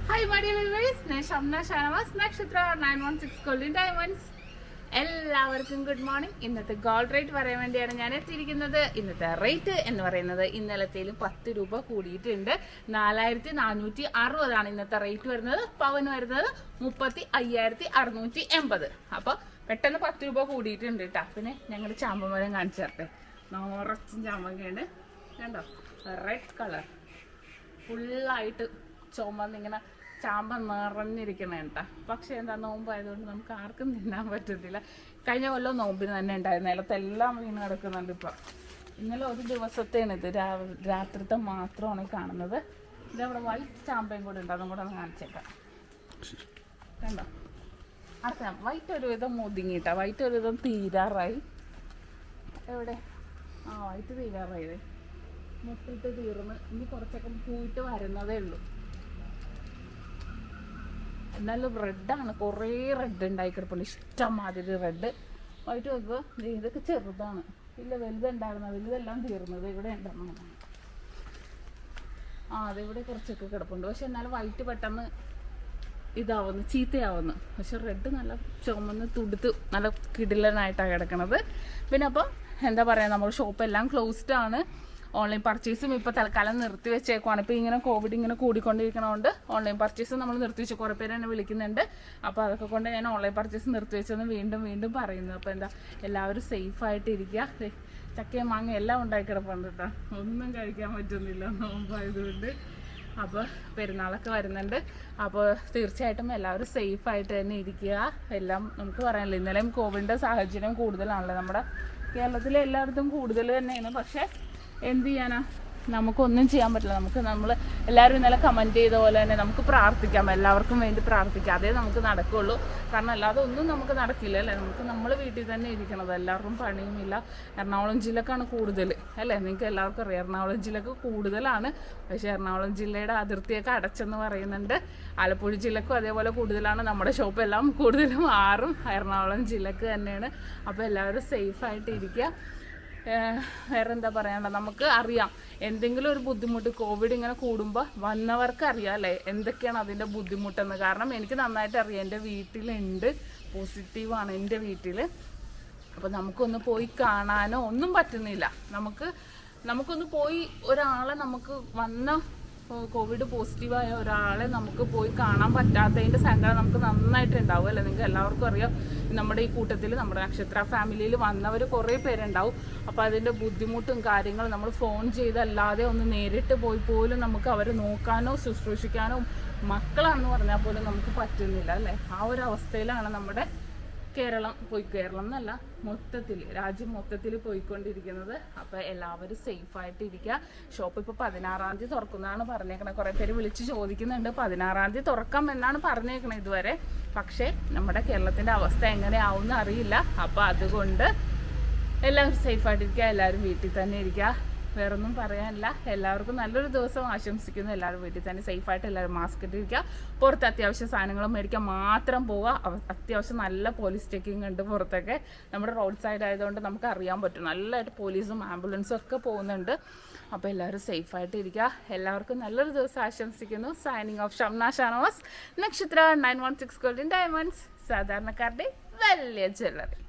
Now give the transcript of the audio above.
Hi my dear viewers, SHAMNA Nakshathra 916 Golden Diamonds. എല്ലാവർക്കും good morning. ഇന്നത്തെ gold rate പറയാൻ വേണ്ടിയാണ് ഞാൻ എത്തിയിരിക്കുന്നത്. ഇന്നത്തെ റേറ്റ് എന്ന് പറയുന്നത് ഇന്നലത്തേലും 10 രൂപ കൂടിയിട്ടുണ്ട്. 4460 ഇന്നത്തെ റേറ്റ് വരുന്നത്. പവന് വരുന്നത് 35,680. അപ്പോൾ പെട്ടെന്ന് 10 രൂപ കൂടിയിട്ടുണ്ട് കേട്ടോ. പിന്നെ ഞങ്ങളുടെ ചാമ്പമരം കാണിച്ചു തരട്ടെ. നിറച്ചും ചാമ്പങ്ങയാണ്, കണ്ടോ? റെഡ് കളർ ഫുള്ളായിട്ട് ചുമന്നിങ്ങനെ ചാമ്പ നിറഞ്ഞിരിക്കണ കേട്ടോ. പക്ഷെ എന്താ, നോമ്പായതുകൊണ്ട് നമുക്ക് ആർക്കും തിന്നാൻ പറ്റത്തില്ല. കഴിഞ്ഞ കൊല്ലം നോമ്പിന് തന്നെ ഉണ്ടായിരുന്നു. നിലത്തെല്ലാം വീണ് കിടക്കുന്നുണ്ട്. ഇപ്പം ഇന്നലെ ഒരു ദിവസത്തേണ് ഇത്, രാത്രിത്തെ മാത്രമാണ് കാണുന്നത്. ഇതവിടെ വൈറ്റ് ചാമ്പയും കൂടെ ഉണ്ട്, അതും കൂടെ ഒന്ന് കാണിച്ചേക്കാം. കണ്ടോ? അടുത്ത വൈറ്റ് ഒരുവിധം ഒതുങ്ങിയിട്ടാ. വൈറ്റ് ഒരുവിധം തീരാറായി. എവിടെ? വൈറ്റ് തീരാറായത്, മുട്ടിട്ട് തീർന്ന്. ഇനി കുറച്ചൊക്കെ പൂയിട്ട് വരുന്നതേ ഉള്ളൂ. എന്നാലും റെഡാണ്, കുറേ റെഡ് ഉണ്ടായി കിടപ്പുണ്ട്, ഇഷ്ടംമാതിരി റെഡ്. വൈറ്റ് നോക്കുമ്പോൾ ഇതൊക്കെ ചെറുതാണ്. ഇല്ല, വലുതുണ്ടായിരുന്നു, വലുതെല്ലാം തീർന്നത്. ഇവിടെ ഉണ്ടെന്ന് അതിവിടെ കുറച്ചൊക്കെ കിടപ്പുണ്ട്. പക്ഷെ എന്നാലും വൈറ്റ് പെട്ടെന്ന് ഇതാവുന്നു, ചീത്തയാവുന്നു. പക്ഷെ റെഡ് നല്ല ചുമന്ന് തുടുത്ത് നല്ല കിടിലനായിട്ടാണ് കിടക്കണത്. പിന്നെ അപ്പോൾ എന്താ പറയുക, നമ്മൾ ഷോപ്പെല്ലാം ക്ലോസ്ഡ് ആണ്. ഓൺലൈൻ പർച്ചേസും ഇപ്പോൾ തൽക്കാലം നിർത്തി വെച്ചേക്കുവാണ്. ഇപ്പോൾ ഇങ്ങനെ കോവിഡ് ഇങ്ങനെ കൂടിക്കൊണ്ടിരിക്കണതുകൊണ്ട് ഓൺലൈൻ പർച്ചേസ് നമ്മൾ നിർത്തി വെച്ച് കുറേ പേര് എന്നെ വിളിക്കുന്നുണ്ട്. അപ്പോൾ അതൊക്കെ കൊണ്ട് ഞാൻ ഓൺലൈൻ പർച്ചേസ് നിർത്തി വെച്ചെന്ന് വീണ്ടും പറയുന്നു. അപ്പോൾ എന്താ, എല്ലാവരും സേഫായിട്ട് ഇരിക്കുക. ചക്കയും മാങ്ങ എല്ലാം ഉണ്ടാക്കി കിടപ്പുണ്ട് കേട്ടോ. ഒന്നും കഴിക്കാൻ പറ്റുന്നില്ല നോമ്പായതുകൊണ്ട്. അപ്പോൾ പെരുന്നാളൊക്കെ വരുന്നുണ്ട്. അപ്പോൾ തീർച്ചയായിട്ടും എല്ലാവരും സേഫായിട്ട് തന്നെ ഇരിക്കുക. എല്ലാം നമുക്ക് പറയാനില്ല, ഇന്നലെയും കോവിഡിൻ്റെ സാഹചര്യം കൂടുതലാണല്ലോ നമ്മുടെ കേരളത്തിലെ എല്ലായിടത്തും കൂടുതൽ തന്നെയാണ്. പക്ഷേ എന്ത് ചെയ്യാനാ, നമുക്കൊന്നും ചെയ്യാൻ പറ്റില്ല. നമ്മൾ എല്ലാവരും ഇന്നലെ കമൻറ്റ് ചെയ്ത പോലെ തന്നെ നമുക്ക് പ്രാർത്ഥിക്കാം, എല്ലാവർക്കും വേണ്ടി പ്രാർത്ഥിക്കാം. അതേ നമുക്ക് നടക്കുള്ളൂ. കാരണം അല്ലാതെ ഒന്നും നമുക്ക് നടക്കില്ല അല്ലേ. നമ്മൾ വീട്ടിൽ തന്നെ ഇരിക്കണത്. എല്ലാവർക്കും പണിയുമില്ല. എറണാകുളം ജില്ലക്കാണ് കൂടുതൽ അല്ലേ, നിങ്ങൾക്ക് എല്ലാവർക്കും അറിയാം. എറണാകുളം ജില്ലക്ക് കൂടുതലാണ്. പക്ഷേ എറണാകുളം ജില്ലയുടെ അതിർത്തിയൊക്കെ അടച്ചെന്ന് പറയുന്നുണ്ട്. ആലപ്പുഴ ജില്ലക്കും അതേപോലെ കൂടുതലാണ്. നമ്മുടെ ഷോപ്പെല്ലാം കൂടുതലും എറണാകുളം ജില്ലക്ക് തന്നെയാണ്. അപ്പോൾ എല്ലാവരും സേഫായിട്ട് ഇരിക്കുക. വേറെ എന്താ പറയാനുള്ളത്, നമുക്ക് അറിയാം എന്തെങ്കിലും ഒരു ബുദ്ധിമുട്ട് കോവിഡ് ഇങ്ങനെ കൂടുമ്പോൾ വന്നവർക്ക് അറിയാം അല്ലേ എന്തൊക്കെയാണ് അതിൻ്റെ ബുദ്ധിമുട്ടെന്ന്. കാരണം എനിക്ക് നന്നായിട്ട് അറിയാം, എൻ്റെ വീട്ടിലുണ്ട്, പോസിറ്റീവാണ് എൻ്റെ വീട്ടിൽ. അപ്പോൾ നമുക്കൊന്ന് പോയി കാണാനോ ഒന്നും പറ്റുന്നില്ല. നമുക്കൊന്ന് പോയി ഒരാളെ, നമുക്ക് വന്ന കോവിഡ് പോസിറ്റീവായ ഒരാളെ നമുക്ക് പോയി കാണാൻ പറ്റാത്തതിൻ്റെ സങ്കടം നമുക്ക് നന്നായിട്ട് ഉണ്ടാവും അല്ലേ. നിങ്ങൾക്ക് എല്ലാവർക്കും അറിയാം, നമ്മുടെ ഈ കൂട്ടത്തിൽ നമ്മുടെ നക്ഷത്ര ഫാമിലിയിൽ വന്നവർ കുറേ പേരുണ്ടാവും. അപ്പോൾ അതിൻ്റെ ബുദ്ധിമുട്ടും കാര്യങ്ങളും നമ്മൾ ഫോൺ ചെയ്തല്ലാതെ ഒന്ന് നേരിട്ട് പോയി പോലും നമുക്ക് അവരെ നോക്കാനോ ശുശ്രൂഷിക്കാനോ, മക്കളാണെന്ന് പറഞ്ഞാൽ പോലും നമുക്ക് പറ്റുന്നില്ല അല്ലേ. ആ ഒരു അവസ്ഥയിലാണ് നമ്മുടെ കേരളം എന്നല്ല, മൊത്തത്തിൽ രാജ്യം മൊത്തത്തിൽ പോയിക്കൊണ്ടിരിക്കുന്നത്. അപ്പോൾ എല്ലാവരും സേഫായിട്ട് ഇരിക്കുക. ഷോപ്പ് ഇപ്പോൾ 16-ാം തീയതി തുറക്കുന്നതാണ് പറഞ്ഞേക്കണത്. കുറേ പേര് വിളിച്ച് ചോദിക്കുന്നുണ്ട്. 16-ാം തീയതി തുറക്കാം എന്നാണ് പറഞ്ഞേക്കണത് ഇതുവരെ. പക്ഷേ നമ്മുടെ കേരളത്തിൻ്റെ അവസ്ഥ എങ്ങനെയാവുമെന്ന് അറിയില്ല. അപ്പോൾ അതുകൊണ്ട് എല്ലാവരും സേഫായിട്ടിരിക്കുക, എല്ലാവരും വീട്ടിൽ തന്നെ ഇരിക്കുക. വേറൊന്നും പറയാനില്ല. എല്ലാവർക്കും നല്ലൊരു ദിവസം ആശംസിക്കുന്നു. എല്ലാവരും വീട്ടിൽ തന്നെ സേഫായിട്ട് എല്ലാവരും മാസ്ക് ഇട്ടിരിക്കുക. പുറത്ത് അത്യാവശ്യം സാധനങ്ങളും മേടിക്കാൻ മാത്രം പോവുക. അത്യാവശ്യം നല്ല പോലീസ് ചെക്കിങ് ഉണ്ട് പുറത്തൊക്കെ. നമ്മുടെ റോഡ് സൈഡ് ആയതുകൊണ്ട് നമുക്ക് അറിയാൻ പറ്റും, നല്ലതായിട്ട് പോലീസും ആംബുലൻസും ഒക്കെ പോകുന്നുണ്ട്. അപ്പോൾ എല്ലാവരും സേഫായിട്ട് ഇരിക്കുക. എല്ലാവർക്കും നല്ലൊരു ദിവസം ആശംസിക്കുന്നു. സൈനിങ് ഓഫ് ഷംന നക്ഷത്ര 916 ഗോൾഡൻ ഡയമണ്ട്സ്, സാധാരണക്കാരുടെ വലിയ ജ്വല്ലറി.